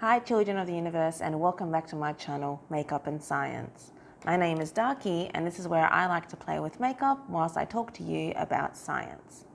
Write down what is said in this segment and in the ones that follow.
Hi children of the universe, and welcome back to my channel, Makeup and Science. My name is Darky, and this is where I like to play with makeup whilst I talk to you about science.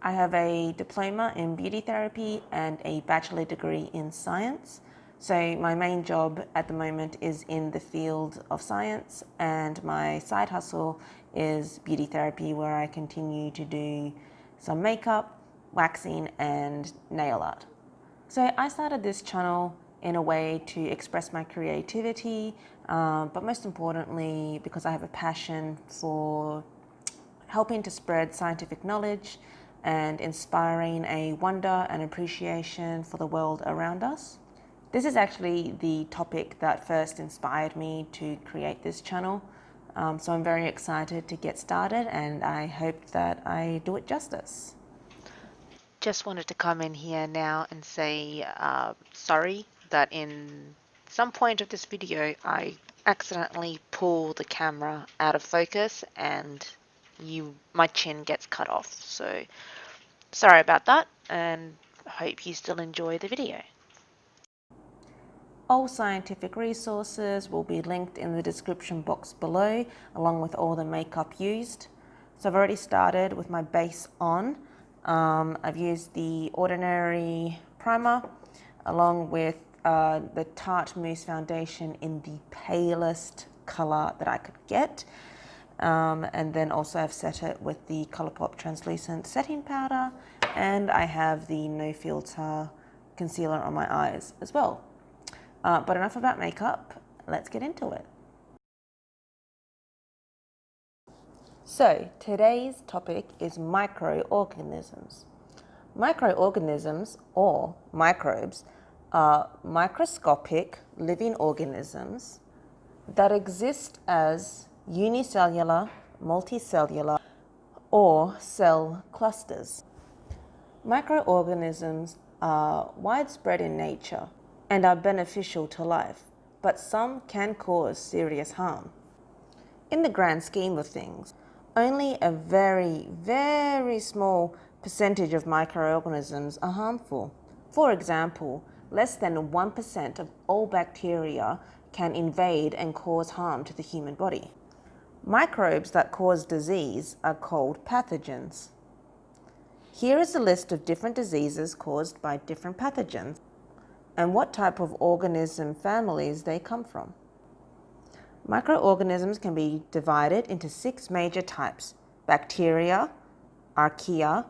I have a diploma in beauty therapy and a bachelor degree in science. So my main job at the moment is in the field of science, and my side hustle is beauty therapy, where I continue to do some makeup, waxing and nail art. So I started this channel in a way to express my creativity, but most importantly because I have a passion for helping to spread scientific knowledge and inspiring a wonder and appreciation for the world around us. This is actually the topic that first inspired me to create this channel. So I'm very excited to get started, and I hope that I do it justice. Just wanted to come in here now and say sorry that in some point of this video I accidentally pull the camera out of focus and my chin gets cut off. So sorry about that, and hope you still enjoy the video. All scientific resources will be linked in the description box below, along with all the makeup used. So I've already started with my base on. I've used the Ordinary primer along with the Tarte Mousse foundation in the palest color that I could get. And then also I've set it with the Colourpop translucent setting powder, and I have the No Filter concealer on my eyes as well. But enough about makeup, let's get into it. So today's topic is microorganisms. Microorganisms, or microbes, are microscopic living organisms that exist as unicellular, multicellular, or cell clusters. Microorganisms are widespread in nature and are beneficial to life, but some can cause serious harm. In the grand scheme of things, only a very, very small percentage of microorganisms are harmful. For example, less than 1% of all bacteria can invade and cause harm to the human body. Microbes that cause disease are called pathogens. Here is a list of different diseases caused by different pathogens and what type of organism families they come from. Microorganisms can be divided into 6 major types: bacteria, archaea,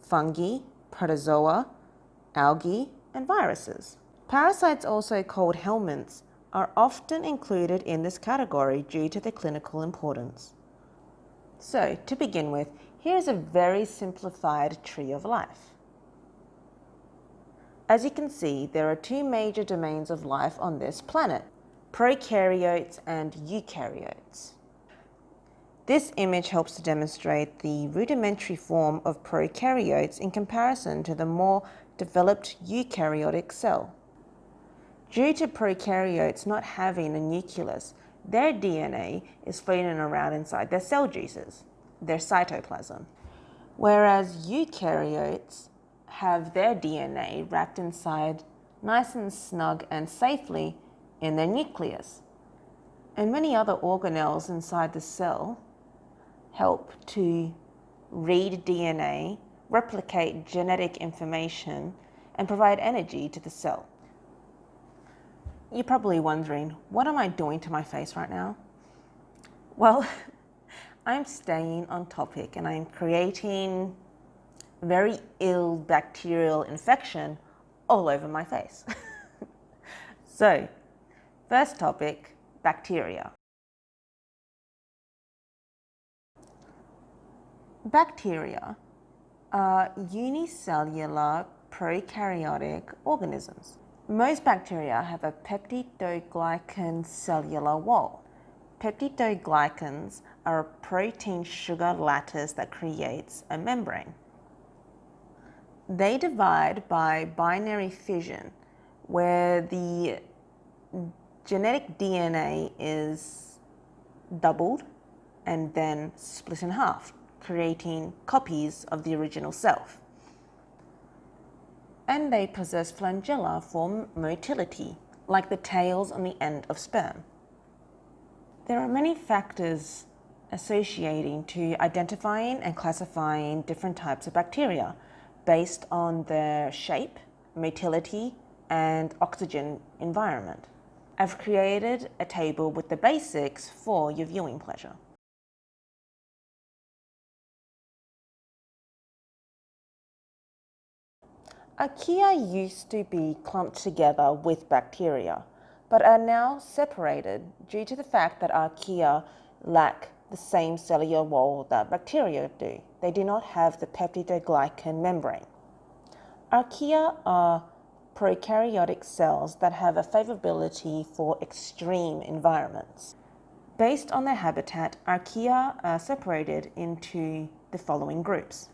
fungi, protozoa, algae, and viruses. Parasites, also called helminths, are often included in this category due to their clinical importance. So, to begin with, here is a very simplified tree of life. As you can see, there are 2 major domains of life on this planet: prokaryotes and eukaryotes. This image helps to demonstrate the rudimentary form of prokaryotes in comparison to the more developed eukaryotic cell. Due to prokaryotes not having a nucleus, their DNA is floating around inside their cell juices, their cytoplasm, whereas eukaryotes have their DNA wrapped inside nice and snug and safely in their nucleus. And many other organelles inside the cell help to read DNA, replicate genetic information, and provide energy to the cell. You're probably wondering, what am I doing to my face right now? Well, I'm staying on topic and I'm creating very ill bacterial infection all over my face. So, first topic, bacteria. Bacteria are unicellular prokaryotic organisms. Most bacteria have a peptidoglycan cellular wall. Peptidoglycans are a protein sugar lattice that creates a membrane. They divide by binary fission, where the genetic DNA is doubled and then split in half, creating copies of the original self. and they possess flagella for motility, like the tails on the end of sperm. There are many factors associating to identifying and classifying different types of bacteria based on their shape, motility, and oxygen environment. I've created a table with the basics for your viewing pleasure. Archaea used to be clumped together with bacteria, but are now separated due to the fact that archaea lack the same cellular wall that bacteria do. They do not have the peptidoglycan membrane. Archaea are prokaryotic cells that have a favorability for extreme environments. Based on their habitat, archaea are separated into the following groups.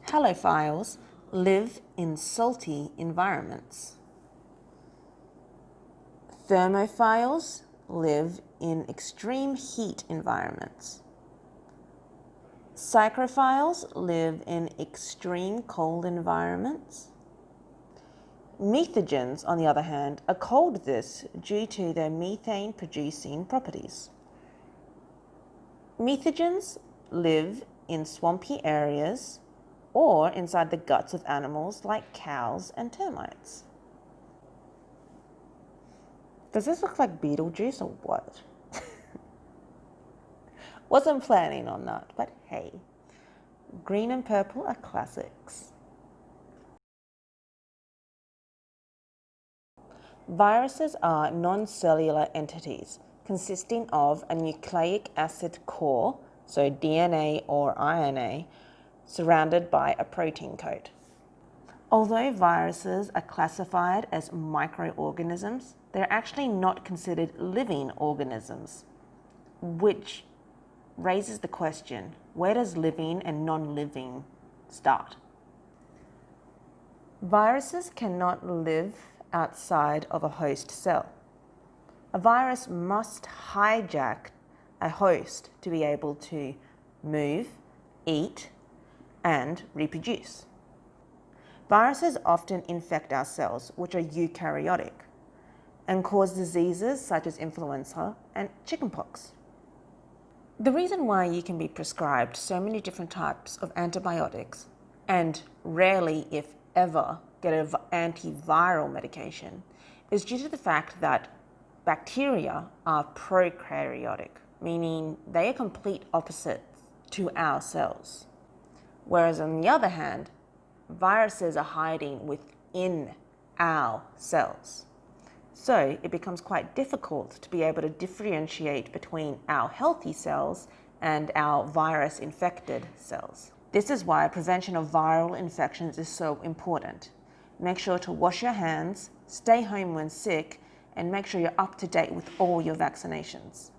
Halophiles live in salty environments. Thermophiles live in extreme heat environments. Psychrophiles live in extreme cold environments. Methogens, on the other hand, are called this due to their methane-producing properties. Methogens live in swampy areas or inside the guts of animals like cows and termites. Does this look like Beetlejuice or what? Wasn't planning on that, but hey. Green and purple are classics. Viruses are non-cellular entities consisting of a nucleic acid core, so DNA or RNA, surrounded by a protein coat. Although viruses are classified as microorganisms, they're actually not considered living organisms, which raises the question, where does living and non-living start? Viruses cannot live outside of a host cell. A virus must hijack a host to be able to move, eat, and reproduce. Viruses often infect our cells, which are eukaryotic, and cause diseases such as influenza and chickenpox. The reason why you can be prescribed so many different types of antibiotics and rarely, if ever, get an antiviral medication is due to the fact that bacteria are prokaryotic, meaning they are complete opposites to our cells. Whereas on the other hand, viruses are hiding within our cells. So it becomes quite difficult to be able to differentiate between our healthy cells and our virus-infected cells. This is why prevention of viral infections is so important. Make sure to wash your hands, stay home when sick, and make sure you're up to date with all your vaccinations.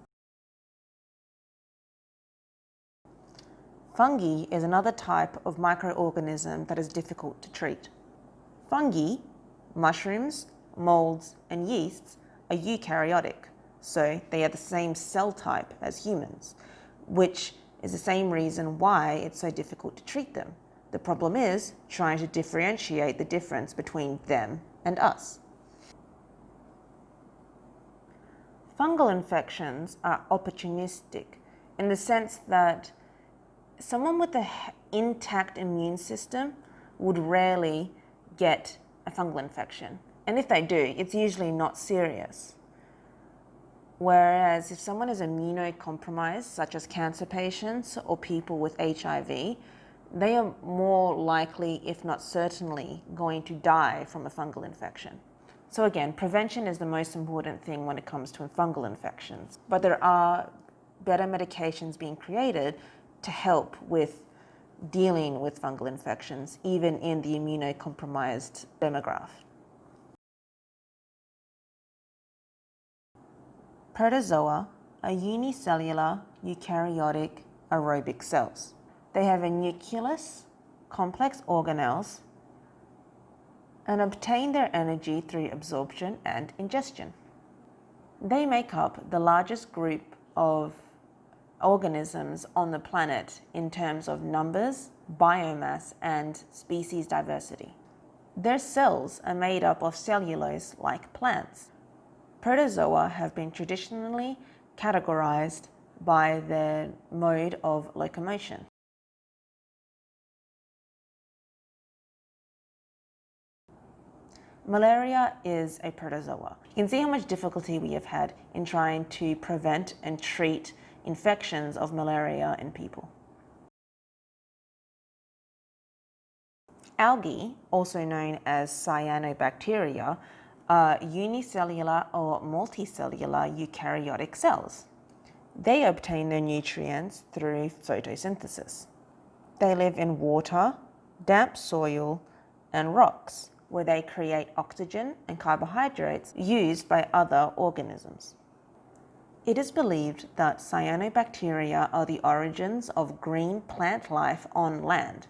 Fungi is another type of microorganism that is difficult to treat. Fungi, mushrooms, molds, and yeasts are eukaryotic, so they are the same cell type as humans, which is the same reason why it's so difficult to treat them. The problem is trying to differentiate the difference between them and us. Fungal infections are opportunistic in the sense that someone with an intact immune system would rarely get a fungal infection. And if they do, it's usually not serious. Whereas if someone is immunocompromised, such as cancer patients or people with HIV, they are more likely, if not certainly, going to die from a fungal infection. So again, prevention is the most important thing when it comes to fungal infections. But there are better medications being created to help with dealing with fungal infections, even in the immunocompromised demographic. Protozoa are unicellular eukaryotic aerobic cells. They have a nucleus, complex organelles, and obtain their energy through absorption and ingestion. They make up the largest group of organisms on the planet in terms of numbers, biomass, and species diversity. Their cells are made up of cellulose like plants. Protozoa have been traditionally categorized by their mode of locomotion. Malaria is a protozoa. You can see how much difficulty we have had in trying to prevent and treat infections of malaria in people. Algae, also known as cyanobacteria, are unicellular or multicellular eukaryotic cells. They obtain their nutrients through photosynthesis. They live in water, damp soil, and rocks, where they create oxygen and carbohydrates used by other organisms. It is believed that cyanobacteria are the origins of green plant life on land.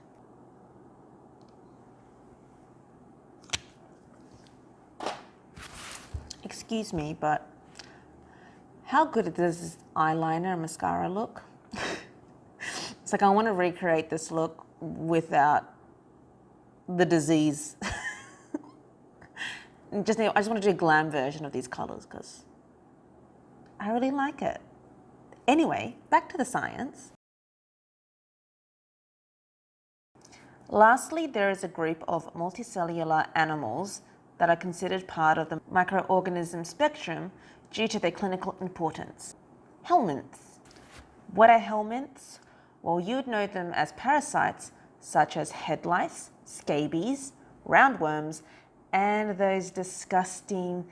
Excuse me, but how good does this eyeliner and mascara look? It's like I want to recreate this look without the disease. I just want to do a glam version of these colors because I really like it. Anyway, back to the science. Lastly, there is a group of multicellular animals that are considered part of the microorganism spectrum due to their clinical importance. Helminths. What are helminths? Well, you'd know them as parasites such as head lice, scabies, roundworms, and those disgusting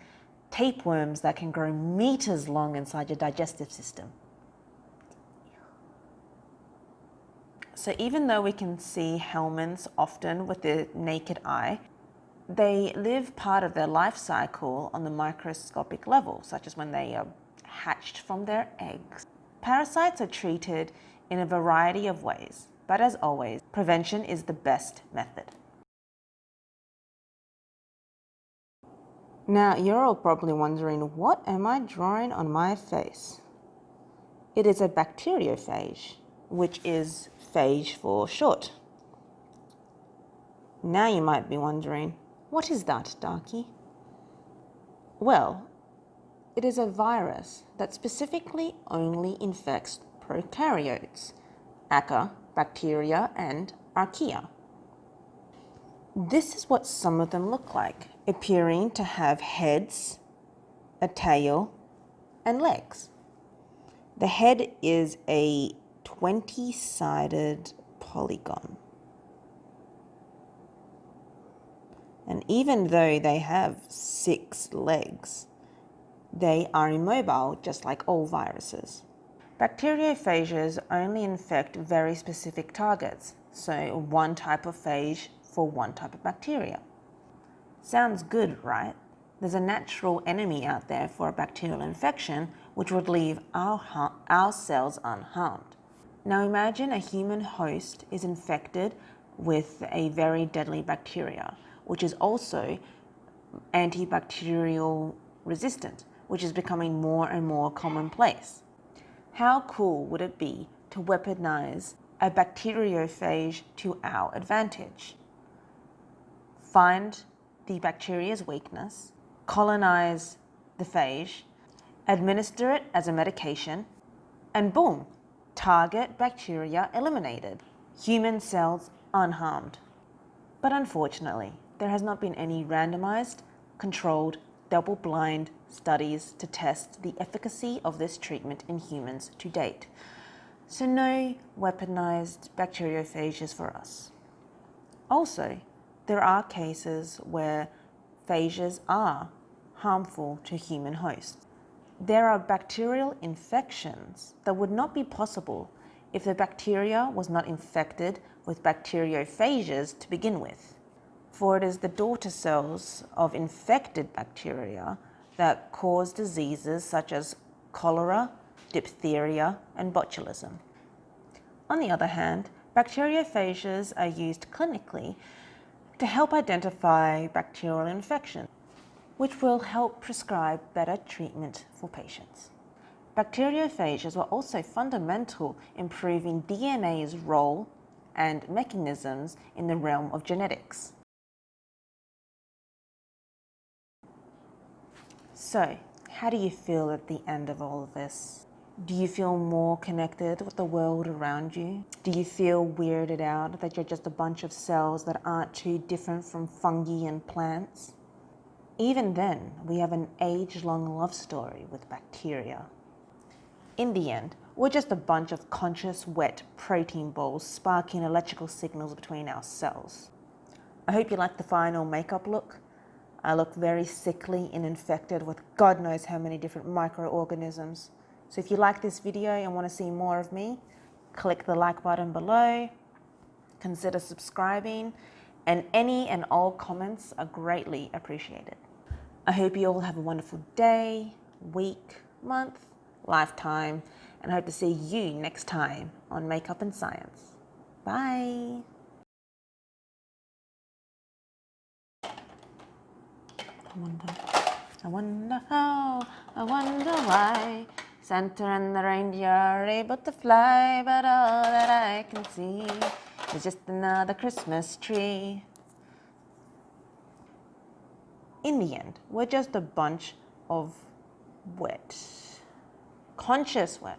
tapeworms that can grow meters long inside your digestive system. So even though we can see helminths often with the naked eye, they live part of their life cycle on the microscopic level, such as when they are hatched from their eggs. Parasites are treated in a variety of ways, but as always, prevention is the best method. Now, you're all probably wondering, what am I drawing on my face? It is a bacteriophage, which is phage for short. Now you might be wondering, what is that, Darky? Well, it is a virus that specifically only infects prokaryotes, Aca, bacteria, and Archaea. This is what some of them look like, appearing to have heads, a tail, and legs. The head is a 20-sided polygon. And even though they have 6 legs, they are immobile just like all viruses. Bacteriophages only infect very specific targets, so one type of phage for one type of bacteria. Sounds good, right? There's a natural enemy out there for a bacterial infection which would leave our cells unharmed. Now imagine a human host is infected with a very deadly bacteria, which is also antibacterial resistant, which is becoming more and more commonplace. How cool would it be to weaponize a bacteriophage to our advantage? Find the bacteria's weakness, colonize the phage, administer it as a medication, and boom, target bacteria eliminated, human cells unharmed. But unfortunately, there has not been any randomized, controlled, double-blind studies to test the efficacy of this treatment in humans to date. So no weaponized bacteriophages for us. Also, there are cases where phages are harmful to human hosts. There are bacterial infections that would not be possible if the bacteria was not infected with bacteriophages to begin with. For it is the daughter cells of infected bacteria that cause diseases such as cholera, diphtheria, and botulism. On the other hand, bacteriophages are used clinically to help identify bacterial infection, which will help prescribe better treatment for patients. Bacteriophages were also fundamental in proving DNA's role and mechanisms in the realm of genetics. So, how do you feel at the end of all of this? Do you feel more connected with the world around you? Do you feel weirded out that you're just a bunch of cells that aren't too different from fungi and plants? Even then, we have an age-long love story with bacteria. In the end, we're just a bunch of conscious, wet protein balls sparking electrical signals between our cells. I hope you like the final makeup look. I look very sickly and infected with God knows how many different microorganisms. So if you like this video and want to see more of me, click the like button below, consider subscribing, and any and all comments are greatly appreciated. I hope you all have a wonderful day, week, month, lifetime, and I hope to see you next time on Makeup and Science. Bye. I wonder how, I wonder why Santa and the reindeer are able to fly, but all that I can see is just another Christmas tree. In the end, we're just a bunch of wet, conscious wet